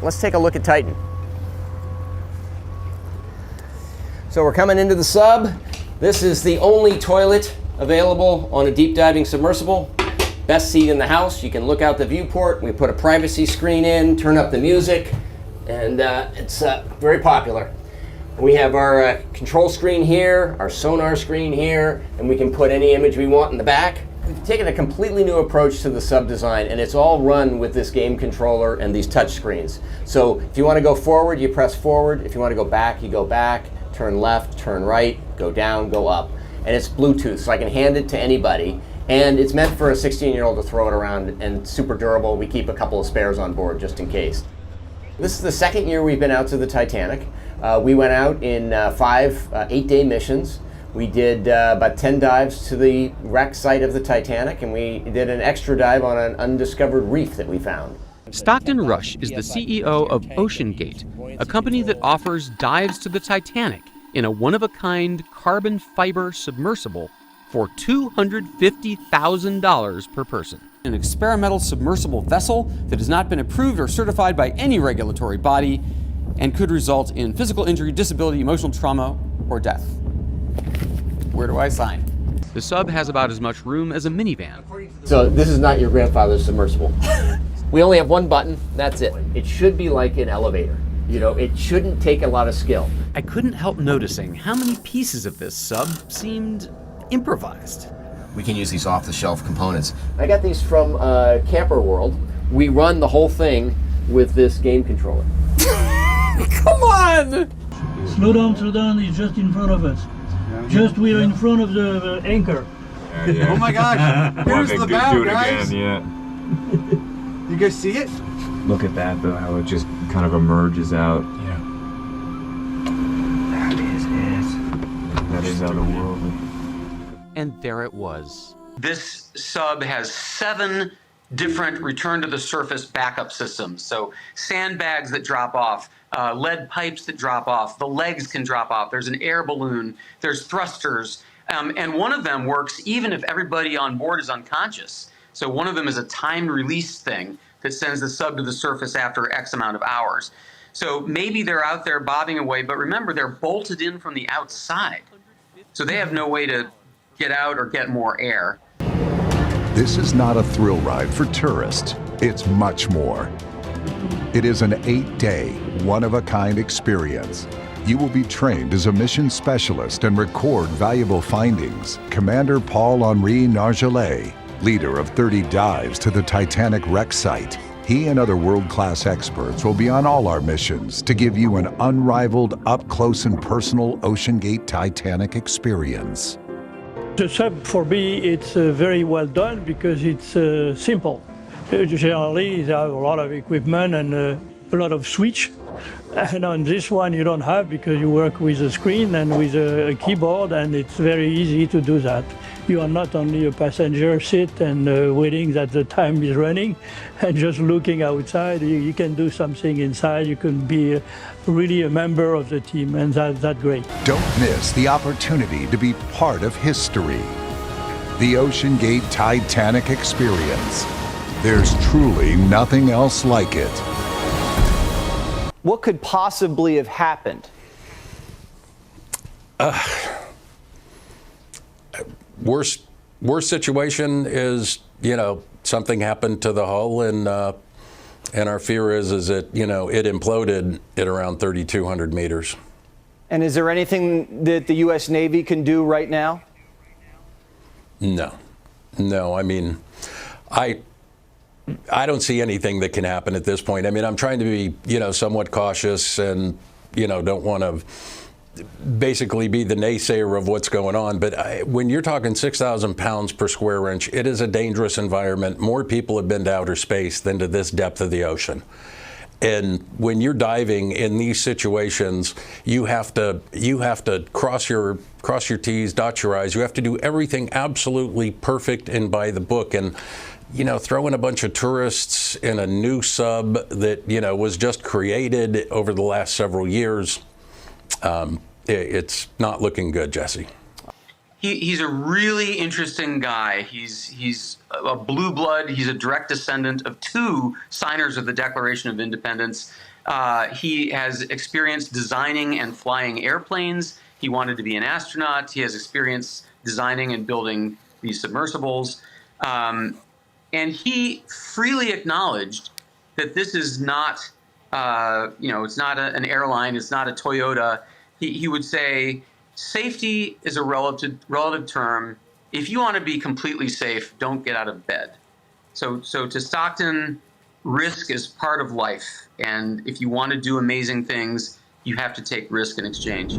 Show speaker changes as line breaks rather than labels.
let's take a look at Titan. So we're coming into the sub. This is the only toilet available on a deep diving submersible. Best seat in the house. You can look out the viewport. We put a privacy screen in, turn up the music, and it's very popular. We have our control screen here, our sonar screen here, and we can put any image we want in the back. We've taken a completely new approach to the sub design, and it's all run with this game controller and these touch screens. So if you want to go forward, you press forward. If you want to go back, you go back. Turn left, turn right, go down, go up. And it's Bluetooth, so I can hand it to anybody. And it's meant for a 16-year-old to throw it around, and super durable. We keep a couple of spares on board just in case. This is the second year we've been out to the Titanic. We went out in 5 8-day missions. We did about 10 dives to the wreck site of the Titanic, and we did an extra dive on an undiscovered reef that we found.
Stockton Rush is the CEO of OceanGate, a company that offers dives to the Titanic in a one-of-a-kind carbon fiber submersible for $250,000 per person.
An experimental submersible vessel that has not been approved or certified by any regulatory body and could result in physical injury, disability, emotional trauma, or death. Where do I sign?
The sub has about as much room as a minivan.
So this is not your grandfather's submersible. We only have one button, that's it. It should be like an elevator. You know, it shouldn't take a lot of skill.
I couldn't help noticing how many pieces of this sub seemed improvised.
We can use these off-the-shelf components. I got these from Camper World. We run the whole thing with this game controller.
Come on!
Slow down, it's just in front of us. Just we're in front of the anchor.
Yeah.
Oh my gosh, here's the bow, guys.
Again, yeah.
You guys see it?
Look at that though, how it just kind of emerges out.
Yeah.
That is it. That is otherworldly.
And there it was.
This sub has 7 different return to the surface backup systems. So sandbags that drop off, lead pipes that drop off, the legs can drop off, there's an air balloon, there's thrusters, and one of them works even if everybody on board is unconscious. So one of them is a timed release thing that sends the sub to the surface after X amount of hours. So maybe they're out there bobbing away, but remember they're bolted in from the outside. So they have no way to get out or get more air.
This is not a thrill ride for tourists. It's much more. It is an 8-day, one-of-a-kind experience. You will be trained as a mission specialist and record valuable findings. Commander Paul-Henri Nargelet, leader of 30 dives to the Titanic wreck site. He and other world-class experts will be on all our missions to give you an unrivaled, up-close and personal OceanGate Titanic experience.
The sub for me, it's very well done because it's simple. Generally, they have a lot of equipment and a lot of switch. And on this one, you don't have because you work with a screen and with a keyboard, and it's very easy to do that. You are not only a passenger seat and waiting that the time is running and just looking outside. You can do something inside. You can be really a member of the team, and that's great.
Don't miss the opportunity to be part of history. The OceanGate Titanic experience. There's truly nothing else like it.
What could possibly have happened?
Worst situation is, something happened to the hull, and our fear is that, it imploded at around 3,200 meters.
And is there anything that the U.S. Navy can do right now?
No. I mean, I don't see anything that can happen at this point. I mean, I'm trying to be, somewhat cautious and, don't want to basically be the naysayer of what's going on. But when you're talking 6,000 pounds per square inch, it is a dangerous environment. More people have been to outer space than to this depth of the ocean. And when you're diving in these situations, you have to cross your T's, dot your I's. You have to do everything absolutely perfect and by the book. And throwing a bunch of tourists in a new sub that, was just created over the last several years, it's not looking good, Jesse.
He's a really interesting guy. He's a blue blood. He's a direct descendant of two signers of the Declaration of Independence. He has experience designing and flying airplanes. He wanted to be an astronaut. He has experience designing and building these submersibles. And he freely acknowledged that this is not, it's not an airline. It's not a Toyota. He would say, safety is a relative term. If you want to be completely safe, don't get out of bed. So to Stockton, risk is part of life. And if you want to do amazing things, you have to take risk in exchange.